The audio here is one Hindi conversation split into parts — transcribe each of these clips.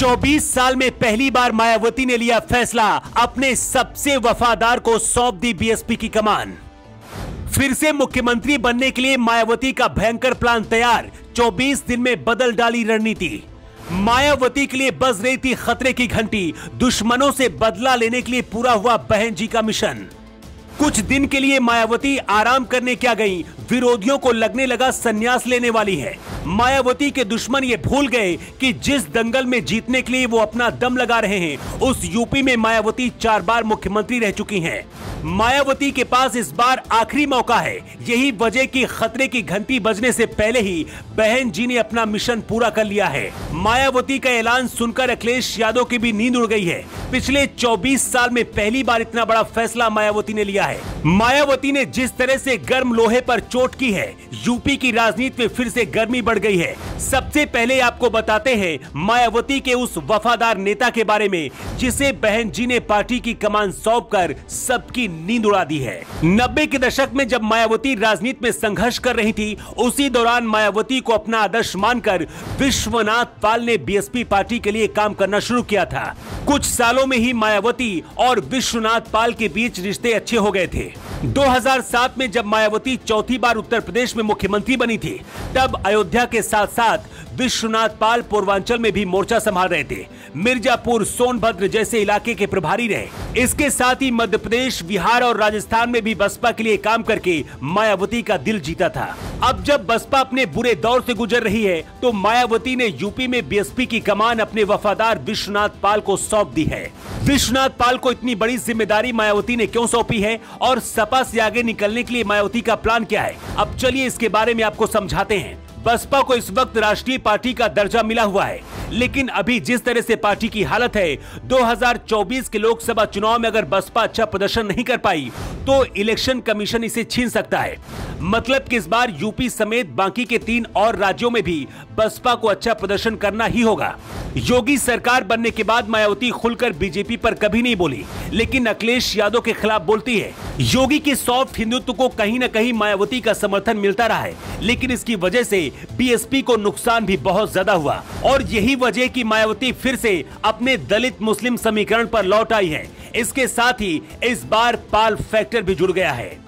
24 साल में पहली बार मायावती ने लिया फैसला, अपने सबसे वफादार को सौंप दी बीएसपी की कमान। फिर से मुख्यमंत्री बनने के लिए मायावती का भयंकर प्लान तैयार, 24 दिन में बदल डाली रणनीति। मायावती के लिए बज रही थी खतरे की घंटी, दुश्मनों से बदला लेने के लिए पूरा हुआ बहन जी का मिशन। कुछ दिन के लिए मायावती आराम करने क्या गई, विरोधियों को लगने लगा संन्यास लेने वाली है। मायावती के दुश्मन ये भूल गए कि जिस दंगल में जीतने के लिए वो अपना दम लगा रहे हैं, उस यूपी में मायावती 4 बार मुख्यमंत्री रह चुकी हैं। मायावती के पास इस बार आखिरी मौका है। यही वजह कि खतरे की घंटी बजने से पहले ही बहन जी ने अपना मिशन पूरा कर लिया है। मायावती का ऐलान सुनकर अखिलेश यादव की भी नींद उड़ गई है। पिछले 24 साल में पहली बार इतना बड़ा फैसला मायावती ने लिया है। मायावती ने जिस तरह से गर्म लोहे पर चोट की है, यूपी की राजनीति में फिर से गर्मी बढ़ गई है। सबसे पहले आपको बताते हैं मायावती के उस वफादार नेता के बारे में, जिसे बहन जी ने पार्टी की कमान सौंपकर सबकी नींद उड़ा दी है। 90 के दशक में जब मायावती राजनीति में संघर्ष कर रही थी, उसी दौरान मायावती को अपना आदर्श मानकर विश्वनाथ पाल ने बीएसपी पार्टी के लिए काम करना शुरू किया था। कुछ सालों में ही मायावती और विश्वनाथ पाल के बीच रिश्ते अच्छे हो गए थे। 2007 में जब मायावती चौथी बार उत्तर प्रदेश में मुख्यमंत्री बनी थी, तब अयोध्या के साथ साथ विश्वनाथ पाल पूर्वांचल में भी मोर्चा संभाल रहे थे। मिर्जापुर, सोनभद्र जैसे इलाके के प्रभारी रहे। इसके साथ ही मध्य प्रदेश, बिहार और राजस्थान में भी बसपा के लिए काम करके मायावती का दिल जीता था। अब जब बसपा अपने बुरे दौर से गुजर रही है, तो मायावती ने यूपी में बीएसपी की कमान अपने वफादार विश्वनाथ पाल को सौंप दी है। विश्वनाथ पाल को इतनी बड़ी जिम्मेदारी मायावती ने क्यों सौंपी है और सपा से आगे निकलने के लिए मायावती का प्लान क्या है, अब चलिए इसके बारे में आपको समझाते हैं। बसपा को इस वक्त राष्ट्रीय पार्टी का दर्जा मिला हुआ है, लेकिन अभी जिस तरह से पार्टी की हालत है, 2024 के लोकसभा चुनाव में अगर बसपा अच्छा प्रदर्शन नहीं कर पाई तो इलेक्शन कमीशन इसे छीन सकता है। मतलब कि इस बार यूपी समेत बाकी के 3 और राज्यों में भी बसपा को अच्छा प्रदर्शन करना ही होगा। योगी सरकार बनने के बाद मायावती खुलकर बीजेपी पर कभी नहीं बोली, लेकिन अखिलेश यादव के खिलाफ बोलती है। योगी के सॉफ्ट हिंदुत्व को कहीं न कहीं मायावती का समर्थन मिलता रहा है, लेकिन इसकी वजह से बीएसपी को नुकसान भी बहुत ज्यादा हुआ और यही वजह कि मायावती फिर से अपने दलित मुस्लिम समीकरण पर लौट आई है। इसके साथ ही इस बार पाल फैक्टर भी जुड़ गया है।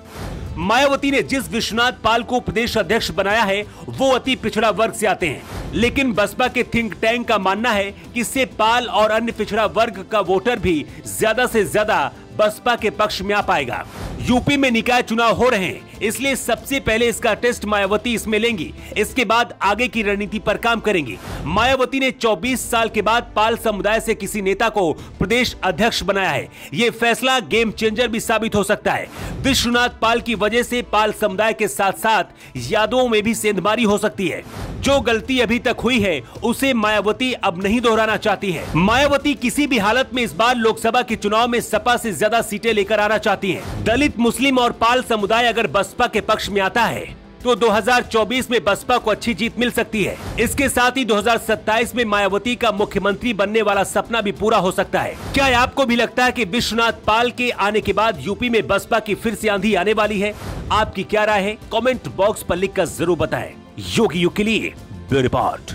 मायावती ने जिस विश्वनाथ पाल को प्रदेश अध्यक्ष बनाया है, वो अति पिछड़ा वर्ग से आते हैं, लेकिन बसपा के थिंक टैंक का मानना है कि इससे पाल और अन्य पिछड़ा वर्ग का वोटर भी ज्यादा से ज्यादा बसपा के पक्ष में आ पाएगा। यूपी में निकाय चुनाव हो रहे हैं, इसलिए सबसे पहले इसका टेस्ट मायावती इसमें लेंगी, इसके बाद आगे की रणनीति पर काम करेंगी। मायावती ने 24 साल के बाद पाल समुदाय से किसी नेता को प्रदेश अध्यक्ष बनाया है। ये फैसला गेम चेंजर भी साबित हो सकता है। विश्वनाथ पाल की वजह से पाल समुदाय के साथ साथ यादवों में भी सेंधमारी हो सकती है। जो गलती अभी तक हुई है, उसे मायावती अब नहीं दोहराना चाहती है। मायावती किसी भी हालत में इस बार लोकसभा के चुनाव में सपा से ज्यादा सीटें लेकर आना चाहती है। दलित, मुस्लिम और पाल समुदाय अगर बसपा के पक्ष में आता है तो 2024 में बसपा को अच्छी जीत मिल सकती है। इसके साथ ही 2027 में मायावती का मुख्यमंत्री बनने वाला सपना भी पूरा हो सकता है। क्या आपको भी लगता है कि विश्वनाथ पाल के आने के बाद यूपी में बसपा की फिर से आंधी आने वाली है? आपकी क्या राय है? कमेंट बॉक्स पर लिखकर जरूर बताएं। योगी युग के लिए ब्यूरो रिपोर्ट।